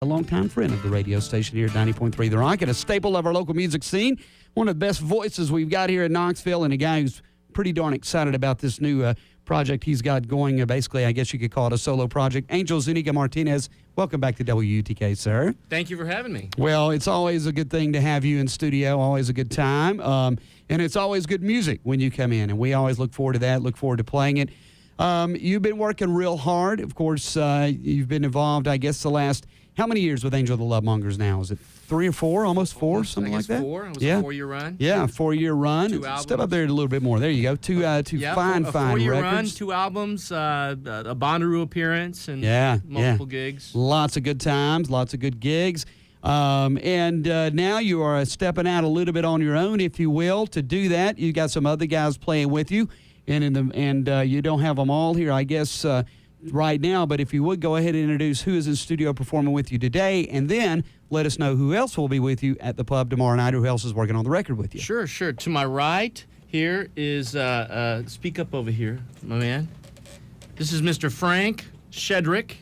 a longtime friend of the radio station here at 90.3 The Rock and a staple of our local music scene. One of the best voices we've got here in Knoxville, and a guy who's pretty darn excited about this new project he's got going. Basically, I guess you could call it a solo project. Angel Zuniga Martinez, welcome back to WUTK, sir. Thank you for having me. Well, it's always a good thing to have you in studio, always a good time. And it's always good music when you come in, and we always look forward to that, look forward to playing it. You've been working real hard. Of course, you've been involved, I guess, the last, how many years with Angel the Love Mongers now? Is it 3 or 4, almost 4, something like that? 4. It was a 4-year run. Yeah, 4-year run. 2 albums. Step up there a little bit more. There you go. Two fine 4-year records. run, 2 albums, a Bonnaroo appearance, and multiple gigs. Lots of good times, lots of good gigs. And now you are stepping out a little bit on your own, if you will. To do that, you got some other guys playing with you, and you don't have them all here, I guess, right now. But if you would go ahead and introduce who is in studio performing with you today, and then let us know who else will be with you at the pub tomorrow night, or who else is working on the record with you. Sure. To my right here is, speak up over here, my man. This is Mr. Frank Shedrick.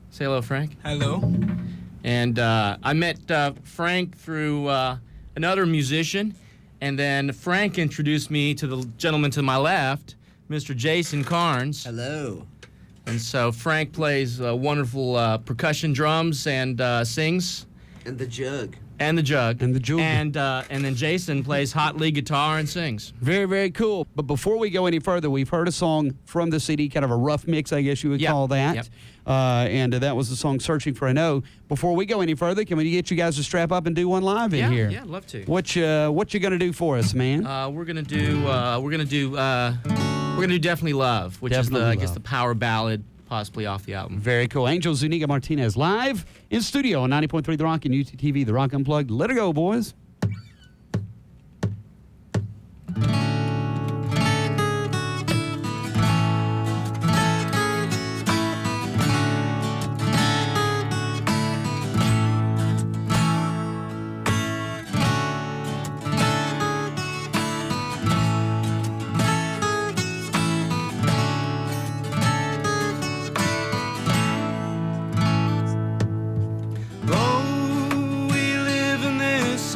Say hello, Frank. Hello. And I met Frank through another musician, and then Frank introduced me to the gentleman to my left, Mr. Jason Carnes. Hello. And so Frank plays wonderful percussion drums and sings. And the jug. And the jug. And the jug. And then Jason plays hot lead guitar and sings. Very, very cool. But before we go any further, we've heard a song from the CD, kind of a rough mix, I guess you would call that. Yep. And that was the song "Searching for a No." Before we go any further, can we get you guys to strap up and do one live in here? Yeah, I'd love to. What you gonna do for us, man? We're gonna do "Definitely Love," which is I guess the power ballad, possibly off the album. Very cool. Angel Zuniga Martinez live in studio on 90.3 The Rock and UTTV, The Rock Unplugged. Let her go, boys.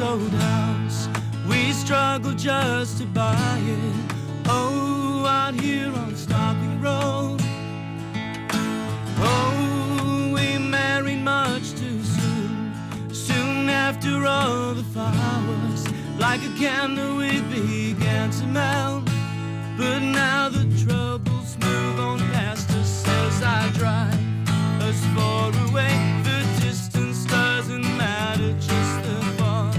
Old house, we struggle just to buy it. Oh, out here on Stockley Road. Oh, we married much too soon. Soon after all the flowers, like a candle, we began to melt. But now the troubles move on past us as I drive us far away. The distance doesn't matter, just the thought.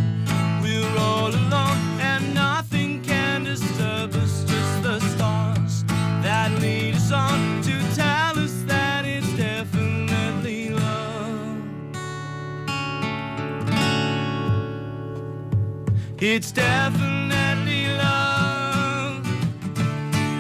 We're all alone and nothing can disturb us, just the stars that lead us on to tell us that it's definitely love. It's definitely love.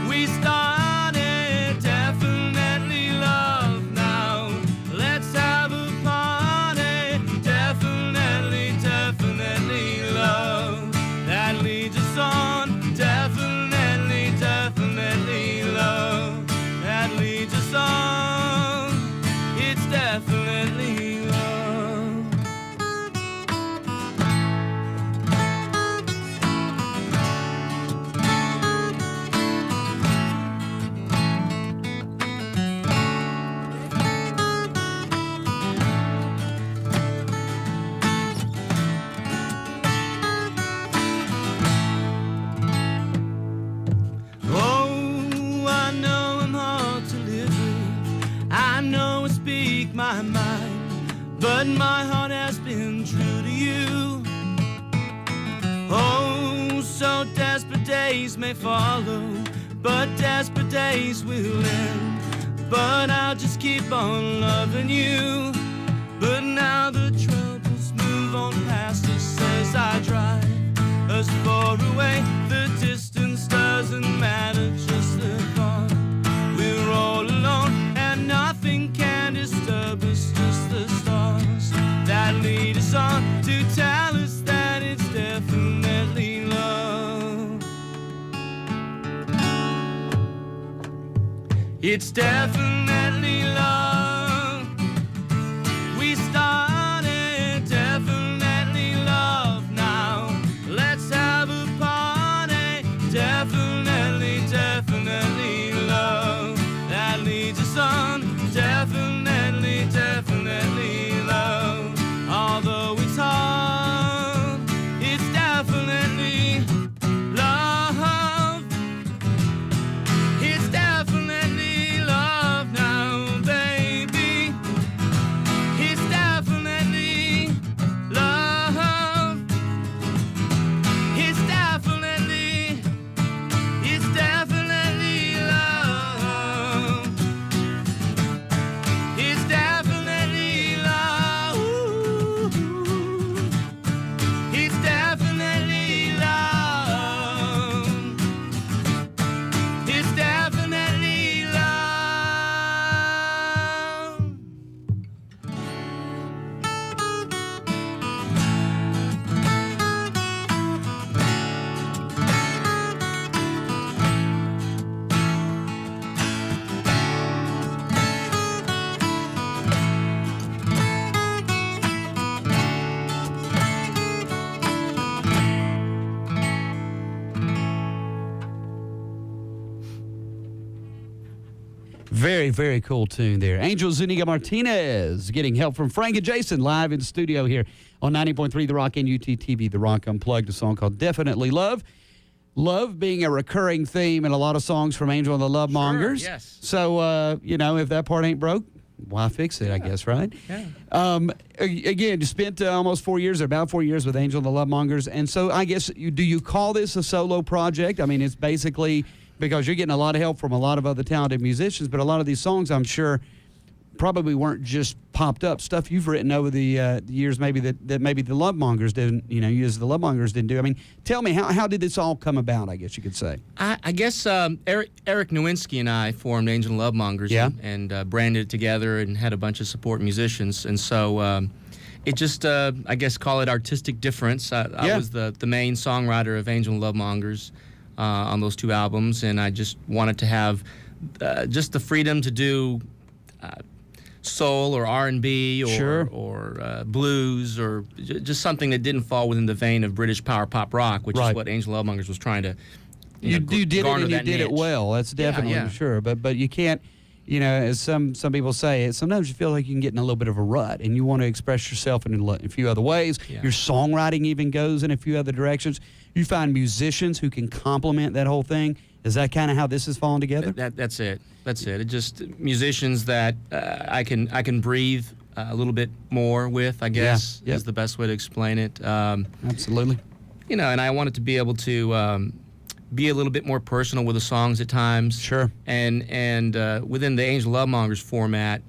We started definitely love. Now let's have a party. Definitely, definitely love. That leads us on. Definitely, definitely love. That leads us on. It's definitely love. My mind, but my heart has been true to you. Oh, so desperate days may follow, but desperate days will end. But I'll just keep on loving you. But now the troubles move on past us as I drive us far away. The distance doesn't matter, just the thought. We're all alone and nothing can disturb us, just the stars that lead us on to tell us that it's definitely love. It's definitely love. We started Very, very cool tune there. Angel Zuniga Martinez getting help from Frank and Jason live in studio here on 90.3 The Rock and UTTV. The Rock Unplugged, a song called Definitely Love. Love being a recurring theme in a lot of songs from Angel and the Love Mongers. Sure, yes. So, if that part ain't broke, why fix it, I guess, right? Yeah. Again, you spent almost 4 years, or about 4 years with Angel and the Love Mongers. And so I guess, do you call this a solo project? I mean, it's basically because you're getting a lot of help from a lot of other talented musicians, but a lot of these songs, I'm sure, probably weren't just popped up stuff you've written over the years, maybe that maybe the Love Mongers didn't, you as the Love Mongers didn't do. I mean, tell me, how did this all come about, I guess you could say? I guess Eric Nowinski and I formed Angel and Love Mongers, Yeah. and branded it together and had a bunch of support musicians. And so it just, I guess, call it artistic difference. I was the main songwriter of Angel and Love Mongers on those two albums, and I just wanted to have just the freedom to do soul or R&B or blues or just something that didn't fall within the vein of British power pop rock, which is what Angel Love Mongers was trying to you did it, and you did niche. it well. That's definitely sure. But you can't, as some people say, sometimes you feel like you can get in a little bit of a rut, and you want to express yourself in a few other ways. Yeah. Your songwriting even goes in a few other directions. You find musicians who can complement that whole thing. Is that kind of how this is falling together? That's it. It just musicians that I can breathe a little bit more with, I guess, is the best way to explain it. Absolutely. And I wanted to be able to be a little bit more personal with the songs at times. Sure. And within the Angel Love Mongers format,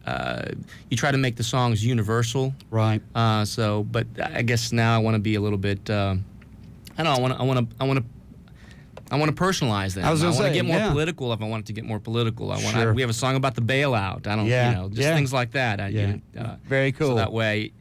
you try to make the songs universal. Right. But I guess now I want to be a little bit. I want to personalize them. I want to get more political if I want it to get more political. We have a song about the bailout. Things like that. Very cool. So that way,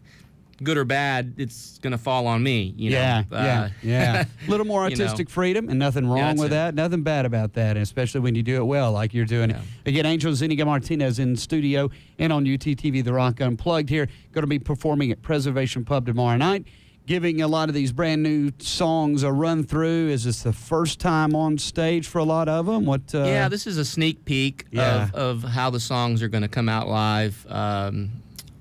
good or bad, it's going to fall on me. A little more artistic freedom, and nothing wrong with that. Nothing bad about that, especially when you do it well, like you're doing. Yeah. Again, Angel Zuniga Martinez in studio and on UTTV, The Rock Unplugged here. Going to be performing at Preservation Pub tomorrow night, giving a lot of these brand new songs a run through. Is this the first time on stage for a lot of them? This is a sneak peek of how the songs are going to come out live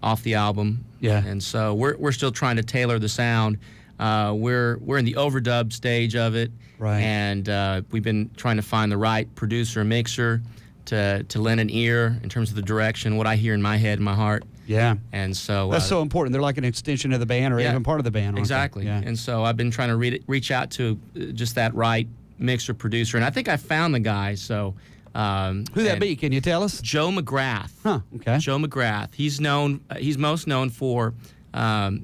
off the album. Yeah. And so we're still trying to tailor the sound. We're in the overdub stage of it. Right. And we've been trying to find the right producer and mixer to lend an ear in terms of the direction, what I hear in my head and my heart. Yeah. And so that's so important. They're like an extension of the band, or even part of the band. Exactly. Yeah. And so I've been trying to reach out to just that right mixer producer, and I think I found the guy. So who that be? Can you tell us? Joe McGrath. Huh. Okay. Joe McGrath. He's known. He's most known for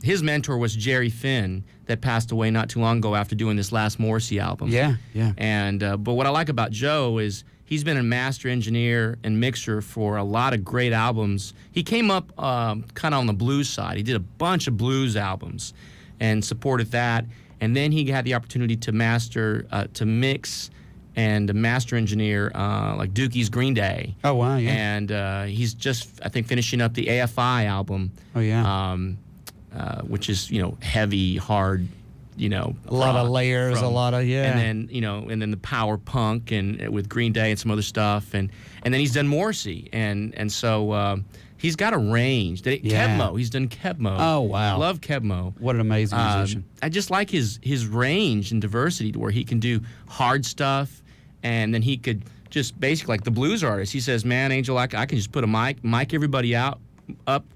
his mentor was Jerry Finn, that passed away not too long ago after doing this last Morrissey album. Yeah. Yeah. And but what I like about Joe is he's been a master engineer and mixer for a lot of great albums. He came up kind of on the blues side. He did a bunch of blues albums and supported that. And then he had the opportunity to to mix and master engineer like Dookie's Green Day. Oh, wow, yeah. And he's just, I think, finishing up the AFI album. Oh, yeah. Which is, heavy, hard, a lot of layers, a lot of, and then the power punk and with Green Day and some other stuff, and then he's done Morrissey, and so he's got a range. Kebmo, he's done Kebmo. Oh, wow, love Kebmo. What an amazing musician. I just like his range and diversity to where he can do hard stuff, and then he could just basically like the blues artist. He says, "Man, Angel, I can just put a mic everybody up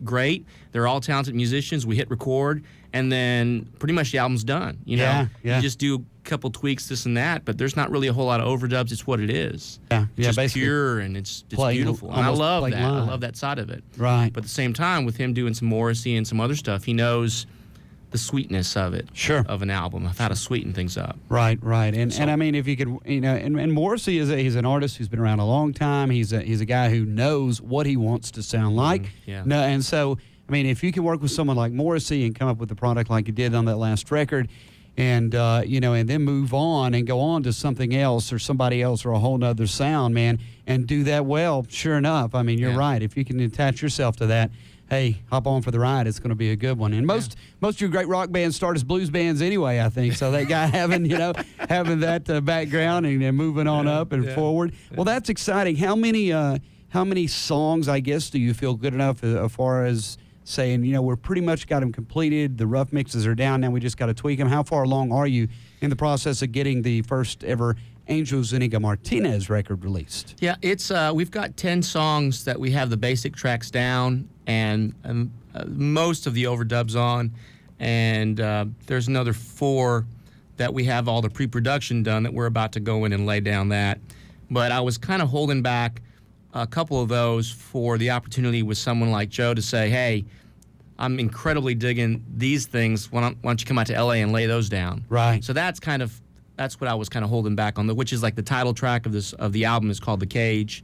great. They're all talented musicians. We hit record." And then pretty much the album's done. You just do a couple tweaks, this and that, but there's not really a whole lot of overdubs. It's what it is. Yeah, just pure, and it's beautiful. And I love that. I love that side of it. Right. But at the same time, with him doing some Morrissey and some other stuff, he knows the sweetness of it. Sure. Of an album, of how to sweeten things up. Right. And I mean, if you could, and Morrissey he's an artist who's been around a long time. He's a guy who knows what he wants to sound like. Yeah. No, and so, I mean, if you can work with someone like Morrissey and come up with a product like you did on that last record, and and then move on and go on to something else or somebody else or a whole nother sound, man, and do that well, sure enough, I mean, you're right. If you can attach yourself to that, hey, hop on for the ride. It's going to be a good one. And most of your great rock bands start as blues bands anyway, I think. So that guy having that background and moving on up and forward. Well, that's exciting. How many how many songs, I guess, do you feel good enough as far as saying, we're pretty much got them completed, the rough mixes are down, now we just got to tweak them? How far along are you in the process of getting the first ever Angel Zuniga Martinez record released? Yeah, it's we've got 10 songs that we have the basic tracks down and most of the overdubs on, and there's another 4 that we have all the pre-production done that we're about to go in and lay down that. But I was kind of holding back a couple of those for the opportunity with someone like Joe to say, hey, I'm incredibly digging these things. Why don't you come out to LA and lay those down? Right. So that's what I was kind of holding back on, which is like the title track of the album is called The Cage,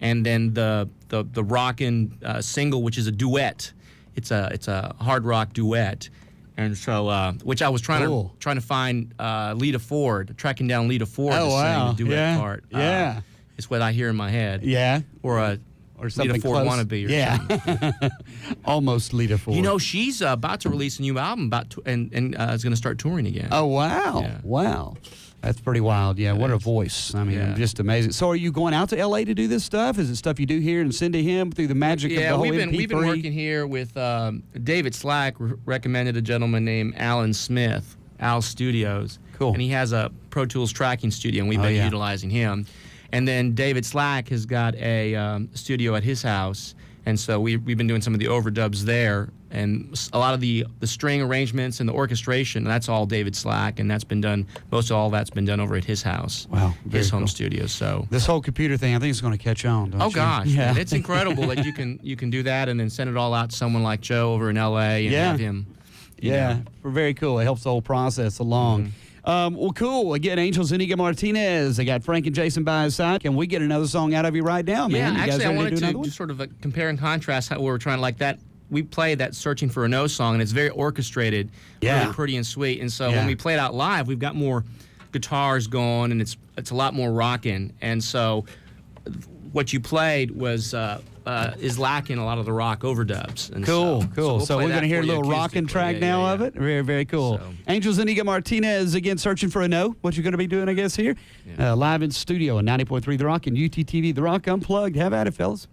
and then the rockin' single, which is a duet. It's a hard rock duet, and so which I was trying to find Lita Ford, tracking down Lita Ford to sing the duet part. Yeah. It's what I hear in my head. Yeah. Or something Lita Ford close. wannabe or something. Almost Lita Ford. She's about to release a new album and is going to start touring again. Oh, wow. Yeah. Wow. That's pretty wild. Yeah, what a voice. I mean, just amazing. So are you going out to L.A. to do this stuff? Is it stuff you do here and send to him through the magic of the whole MP3? We've been working here with David Slack recommended a gentleman named Alan Smith, Al Studios. Cool. And he has a Pro Tools tracking studio, and we've been utilizing him. And then David Slack has got a studio at his house, and so we've been doing some of the overdubs there. And a lot of the string arrangements and the orchestration, that's all David Slack, and most of all that's been done over at his house. Wow. His home cool. studio. So this whole computer thing, I think it's going to catch on, don't you? Gosh, yeah. man, it's incredible that you can do that and then send it all out to someone like Joe over in LA and have him. Very cool. It helps the whole process along. Well, cool. Again, Angel Zuniga Martinez. They got Frank and Jason by his side. Can we get another song out of you right now, man? Yeah, you guys actually, I wanted to to sort of compare and contrast how we were trying like that. We played that Searching for a No song, and it's very orchestrated, really pretty and sweet. And so when we play it out live, we've got more guitars going, and it's a lot more rocking. And so what you played was is lacking a lot of the rock overdubs. And cool. So we're going to hear a little rocking track now of it. Very, very cool. So. Angel Zuniga Martinez, again, Searching for a No. What you're going to be doing, I guess, here. Live in studio on 90.3 The Rock and UTTV The Rock Unplugged. Have at it, fellas.